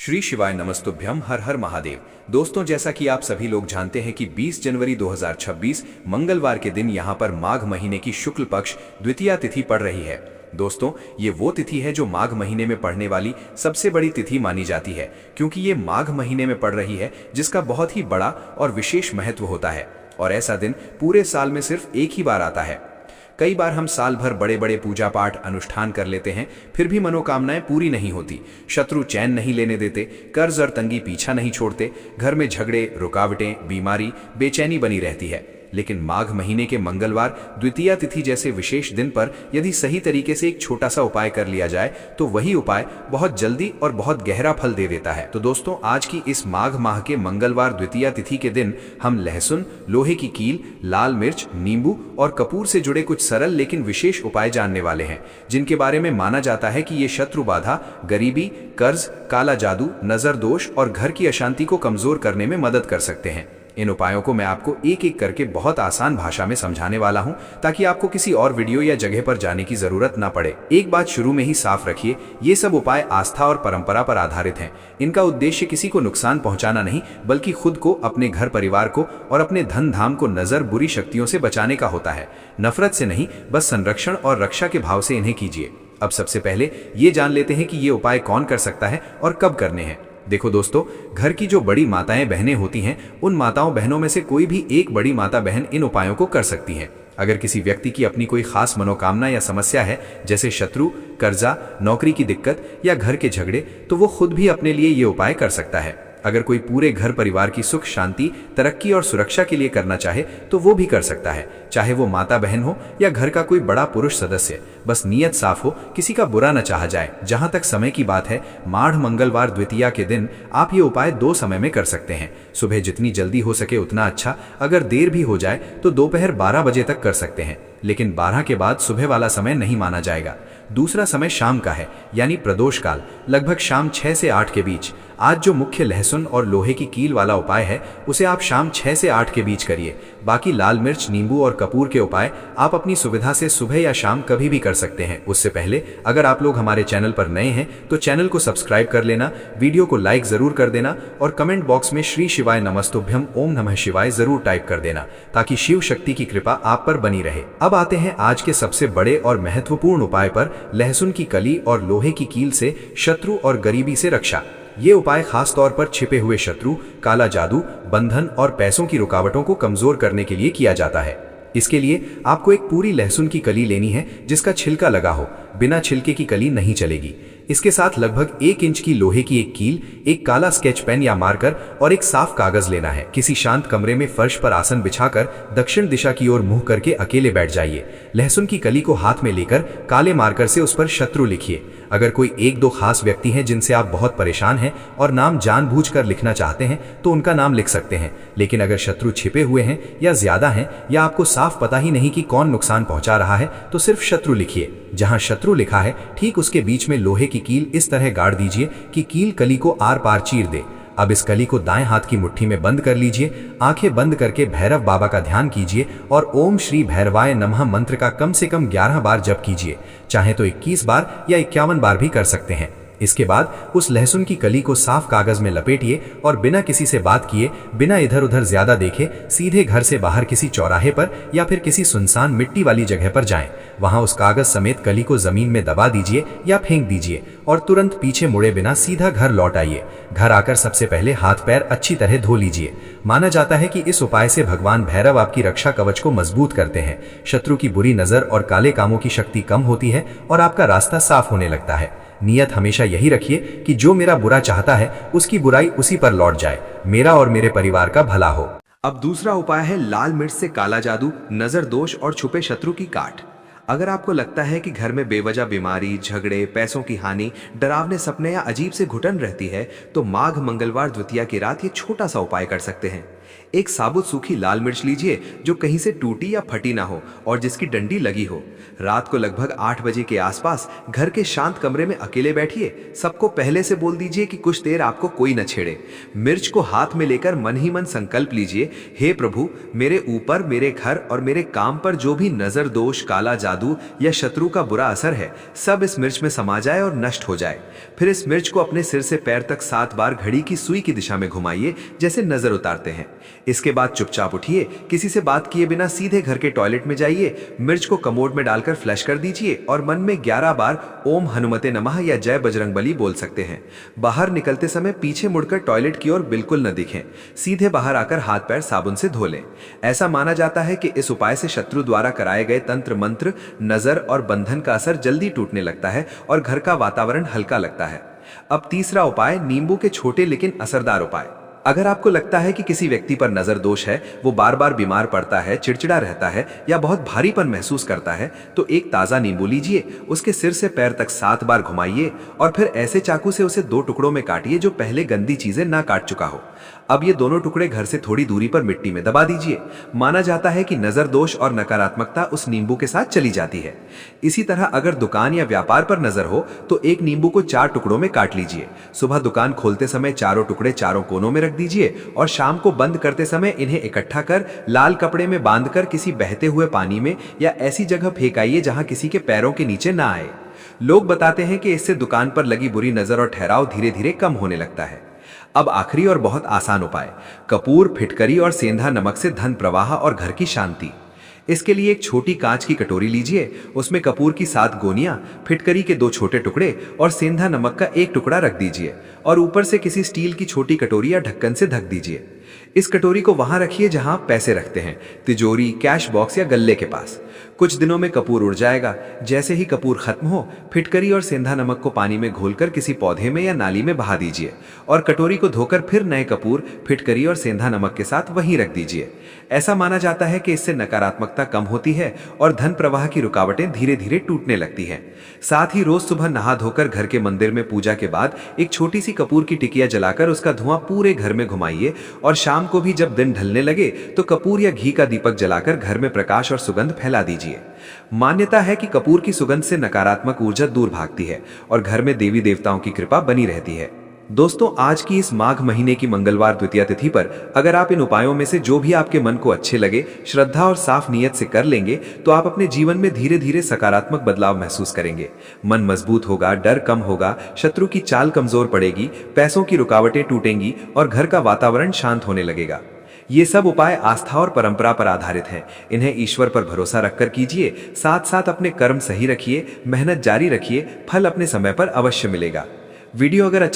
श्री शिवाय नमस्तुभ्यम हर हर महादेव। दोस्तों, जैसा कि आप सभी लोग जानते हैं कि 20 जनवरी 2026 मंगलवार के दिन यहाँ पर माघ महीने की शुक्ल पक्ष द्वितीया तिथि पड़ रही है। दोस्तों, ये वो तिथि है जो माघ महीने में पड़ने वाली सबसे बड़ी तिथि मानी जाती है, क्योंकि ये माघ महीने में पड़ रही है, जिसका बहुत ही बड़ा और विशेष महत्व होता है। और ऐसा दिन पूरे साल में सिर्फ एक ही बार आता है। कई बार हम साल भर बड़े बड़े पूजा पाठ अनुष्ठान कर लेते हैं, फिर भी मनोकामनाएं पूरी नहीं होती। शत्रु चैन नहीं लेने देते, कर्ज और तंगी पीछा नहीं छोड़ते, घर में झगड़े, रुकावटें, बीमारी, बेचैनी बनी रहती है। लेकिन माघ महीने के मंगलवार द्वितीया तिथि जैसे विशेष दिन पर यदि सही तरीके से एक छोटा सा उपाय कर लिया जाए तो वही उपाय बहुत जल्दी और बहुत गहरा फल दे देता है। तो दोस्तों, आज की इस माघ माह के मंगलवार द्वितीया तिथि के दिन हम लहसुन, लोहे की कील, लाल मिर्च, नींबू और कपूर से जुड़े कुछ सरल लेकिन विशेष उपाय जानने वाले हैं, जिनके बारे में माना जाता है कि ये शत्रु बाधा, गरीबी, कर्ज, काला जादू, नजर दोष और घर की अशांति को कमजोर करने में मदद कर सकते हैं। इन उपायों को मैं आपको एक एक करके बहुत आसान भाषा में समझाने वाला हूं, ताकि आपको किसी और वीडियो या जगह पर जाने की जरूरत ना पड़े। एक बात शुरू में ही साफ रखिए, ये सब उपाय आस्था और परंपरा पर आधारित हैं। इनका उद्देश्य किसी को नुकसान पहुंचाना नहीं, बल्कि खुद को, अपने घर परिवार को और अपने धन धाम को नजर बुरी शक्तियों से बचाने का होता है। नफरत से नहीं, बस संरक्षण और रक्षा के भाव से इन्हें कीजिए। अब सबसे पहले ये जान लेते हैं कि ये उपाय कौन कर सकता है और कब करने हैं। देखो दोस्तों, घर की जो बड़ी माताएं बहनें होती हैं, उन माताओं बहनों में से कोई भी एक बड़ी माता बहन इन उपायों को कर सकती हैं। अगर किसी व्यक्ति की अपनी कोई खास मनोकामना या समस्या है, जैसे शत्रु, कर्जा, नौकरी की दिक्कत या घर के झगड़े, तो वो खुद भी अपने लिए ये उपाय कर सकता है। अगर कोई पूरे घर परिवार की सुख शांति, तरक्की और सुरक्षा के लिए करना चाहे तो वो भी कर सकता है, चाहे वो माता बहन हो या घर का कोई बड़ा पुरुष सदस्य। बस नीयत साफ हो, किसी का बुरा न चाहा जाए। जहां तक समय की बात है, माढ़ मंगलवार द्वितीया के दिन आप ये उपाय 2 समय में कर सकते हैं। सुबह जितनी जल्दी हो सके उतना अच्छा, अगर देर भी हो जाए तो दोपहर 12 बजे तक कर सकते हैं, लेकिन 12 के बाद सुबह वाला समय नहीं माना जाएगा। दूसरा समय शाम का है, यानी प्रदोष काल, लगभग शाम 6 से 8 के बीच। आज जो मुख्य लहसुन और लोहे की कील वाला उपाय है, उसे आप शाम 6 से 8 के बीच करिए। बाकी लाल मिर्च, नींबू और कपूर के उपाय आप अपनी सुविधा से सुबह या शाम कभी भी कर सकते हैं। उससे पहले अगर आप लोग हमारे चैनल पर नए हैं तो चैनल को सब्सक्राइब कर लेना, वीडियो को लाइक जरूर कर देना और कमेंट बॉक्स में श्री शिवाय नमस्तुभ्यम ओम नमः शिवाय जरूर टाइप कर देना, ताकि शिव शक्ति की कृपा आप पर बनी रहे। अब आते हैं आज के सबसे बड़े और महत्वपूर्ण उपाय पर, लहसुन की कली और लोहे की कील से शत्रु और गरीबी से रक्षा। ये उपाय खास तौर पर छिपे हुए शत्रु, काला जादू, बंधन और पैसों की रुकावटों को कमजोर करने के लिए किया जाता है। इसके लिए आपको एक पूरी लहसुन की कली लेनी है, जिसका छिलका लगा हो। बिना छिलके की कली नहीं चलेगी। इसके साथ लगभग 1 इंच की लोहे की एक कील, एक काला स्केच पेन या मार्कर और एक साफ कागज लेना है। किसी शांत कमरे में फर्श पर आसन बिछाकर दक्षिण दिशा की ओर मुंह करके अकेले बैठ जाइए। लहसुन की कली को हाथ में लेकर काले मार्कर से उस पर शत्रु लिखिए। अगर कोई 1-2 खास व्यक्ति हैं जिनसे आप बहुत परेशान हैं और नाम जानबूझकर लिखना चाहते हैं तो उनका नाम लिख सकते हैं, लेकिन अगर शत्रु छिपे हुए हैं या ज्यादा हैं या आपको साफ पता ही नहीं कि कौन नुकसान पहुंचा रहा है, तो सिर्फ शत्रु लिखिए। जहां शत्रु लिखा है, ठीक उसके बीच में लोहे की कील इस तरह गाड़ दीजिए कि कील कली को आर पार चीर दे। अब इस कली को दाएं हाथ की मुट्ठी में बंद कर लीजिए। आंखें बंद करके भैरव बाबा का ध्यान कीजिए और ओम श्री भैरवाय नमः मंत्र का कम से कम 11 बार जप कीजिए। चाहे तो 21 बार या 51 बार भी कर सकते हैं। इसके बाद उस लहसुन की कली को साफ कागज में लपेटिए और बिना किसी से बात किए, बिना इधर उधर ज्यादा देखे, सीधे घर से बाहर किसी चौराहे पर या फिर किसी सुनसान मिट्टी वाली जगह पर जाएं। वहां उस कागज समेत कली को जमीन में दबा दीजिए या फेंक दीजिए और तुरंत पीछे मुड़े बिना सीधा घर लौट आइए। घर आकर सबसे पहले हाथ पैर अच्छी तरह धो लीजिए। माना जाता है कि इस उपाय से भगवान भैरव आपकी रक्षा कवच को मजबूत करते हैं। शत्रु की बुरी नजर और काले कामों की शक्ति कम होती है और आपका रास्ता साफ होने लगता है। नियत हमेशा यही रखिए कि जो मेरा बुरा चाहता है उसकी बुराई उसी पर लौट जाए, मेरा और मेरे परिवार का भला हो। अब दूसरा उपाय है लाल मिर्च से काला जादू, नजर दोष और छुपे शत्रु की काट। अगर आपको लगता है कि घर में बेवजह बीमारी, झगड़े, पैसों की हानि, डरावने सपने या अजीब से घुटन रहती है, तो माघ मंगलवार द्वितीया की रात ये छोटा सा उपाय कर सकते हैं। एक साबुत सूखी लाल मिर्च लीजिए जो कहीं से टूटी या फटी ना हो और जिसकी डंडी लगी हो। रात को लगभग 8 बजे के आसपास घर के शांत कमरे में अकेले बैठिए। सबको पहले से बोल दीजिए कि कुछ देर आपको कोई न छेड़े। मिर्च को हाथ में लेकर मन ही मन संकल्प लीजिए, हे प्रभु, मेरे ऊपर, मेरे घर और मेरे काम पर जो भी नजर दोष, काला जादू या शत्रु का बुरा असर है, सब इस मिर्च में समा जाए और नष्ट हो जाए। फिर इस मिर्च को अपने सिर से पैर तक 7 बार घड़ी की सुई की दिशा में घुमाइए, जैसे नजर उतारते हैं। इसके बाद चुपचाप उठिए, किसी से बात किए बिना सीधे घर के टॉयलेट में जाइए, मिर्च को कमोड में डालकर फ्लश कर दीजिए और मन में 11 बार ओम हनुमते नमः या जय बजरंगबली बोल सकते हैं। बाहर निकलते समय पीछे मुड़कर टॉयलेट की ओर बिल्कुल न दिखें। सीधे बाहर आकर हाथ पैर साबुन से धो लें। ऐसा माना जाता है कि इस उपाय से शत्रु द्वारा कराए गए तंत्र मंत्र, नजर और बंधन का असर जल्दी टूटने लगता है और घर का वातावरण हल्का लगता है। अब तीसरा उपाय, नींबू के छोटे लेकिन असरदार उपाय। अगर आपको लगता है कि किसी व्यक्ति पर नजर दोष है, वो बार बार बीमार पड़ता है, चिड़चिड़ा रहता है या बहुत भारीपन महसूस करता है, तो एक ताजा नींबू लीजिए, उसके सिर से पैर तक 7 बार घुमाइए और फिर ऐसे चाकू से उसे 2 टुकड़ों में काटिए जो पहले गंदी चीजें ना काट चुका हो। अब ये दोनों टुकड़े घर से थोड़ी दूरी पर मिट्टी में दबा दीजिए। माना जाता है कि नजर दोष और नकारात्मकता उस नींबू के साथ चली जाती है। इसी तरह अगर दुकान या व्यापार पर नजर हो तो एक नींबू को 4 टुकड़ों में काट लीजिए। सुबह दुकान खोलते समय चारों टुकड़े चारों कोनों में रख दीजिए और शाम को बंद करते समय इन्हें इकट्ठा कर लाल कपड़े में बांधकर किसी बहते हुए पानी में या ऐसी जगह फेंकाइए जहां किसी के पैरों के नीचे ना आए। लोग बताते हैं कि इससे दुकान पर लगी बुरी नजर और ठहराव धीरे धीरे कम होने लगता है। अब आखिरी और बहुत आसान उपाय, कपूर, फिटकरी और सेंधा नमक से धन प्रवाह और घर की शांति। इसके लिए एक छोटी कांच की कटोरी लीजिए, उसमें कपूर की 7 गोनियां, फिटकरी के 2 छोटे टुकड़े और सेंधा नमक का 1 टुकड़ा रख दीजिए और ऊपर से किसी स्टील की छोटी कटोरी या ढक्कन से ढक दीजिए। इस कटोरी को वहां रखिए जहां पैसे रखते हैं, तिजोरी, कैश बॉक्स या गल्ले के पास। कुछ दिनों में कपूर उड़ जाएगा। जैसे ही कपूर खत्म हो, फिटकरी और सेंधा नमक को पानी में घोलकर किसी पौधे में या नाली में बहा दीजिए और कटोरी को धोकर फिर नए कपूर, फिटकरी और सेंधा नमक के साथ वहीं रख दीजिए। ऐसा माना जाता है कि इससे नकारात्मकता कम होती है और धन प्रवाह की रुकावटें धीरे धीरे टूटने लगती हैं। साथ ही रोज सुबह नहा धोकर घर के मंदिर में पूजा के बाद एक छोटी सी कपूर की टिकिया जलाकर उसका धुआं पूरे घर में घुमाइए और शाम को भी जब दिन ढलने लगे तो कपूर या घी का दीपक जलाकर घर में प्रकाश और सुगंध फैला दीजिए। मान्यता है कि कपूर की सुगंध से नकारात्मक ऊर्जा दूर भागती है और घर में देवी देवताओं की कृपा बनी रहती है। दोस्तों, आज की इस माघ महीने की मंगलवार द्वितीया तिथि पर अगर आप इन उपायों में से जो भी आपके मन को अच्छे लगे, श्रद्धा और साफ नीयत से कर लेंगे तो आप अपने जीवन में धीरे धीरे सकारात्मक बदलाव महसूस करेंगे। मन मजबूत होगा, डर कम होगा, शत्रु की चाल कमजोर पड़ेगी, पैसों की रुकावटें टूटेंगी और घर का वातावरण शांत होने लगेगा। ये सब उपाय आस्था और परंपरा पर आधारित हैं। इन्हें ईश्वर पर भरोसा रखकर कीजिए, साथ साथ अपने कर्म सही रखिए, मेहनत जारी रखिए, फल अपने समय पर अवश्य मिलेगा। वीडियो अगर अच्छा